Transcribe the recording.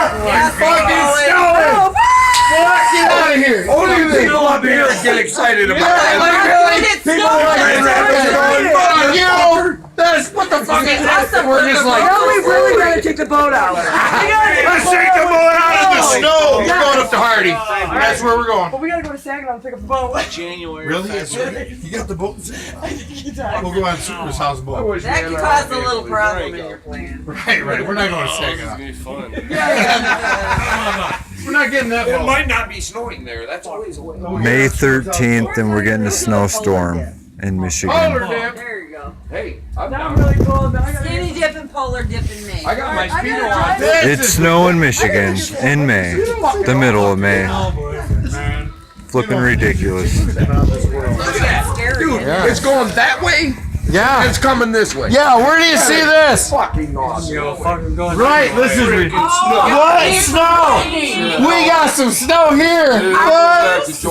Fucking snowing! Get out of here! Only people up here get excited about that. People that's what the fuck is that? We're just like, No, we really gotta take the boat out. let's take the boat out of the snow. We're going up to Hardy. That's where we're going. But we gotta go to Saginaw and pick up the boat. January. Really? You got the boat? We'll go on Super's house boat. That could cause a little problem in your plan. Right. We're not going to Saginaw. It's gonna be fun. We're not getting that It boat. might not be snowing there. That's always a way. May 13th, and we're getting a snowstorm in Michigan. Polar dip. There you go. Hey, I'm Now I'm down. really cold. Now I gotta Skinny dip and polar dip in May. I got my I speedo gotta on. drive It's snow in Michigan in May, the middle of May. Flipping ridiculous. Look at that. Scary. Dude, it's going that way. Yeah. It's coming this way. Yeah, where do you see this? Fucking awesome. Right, this is ridiculous. What? Snow! We got some snow here. What?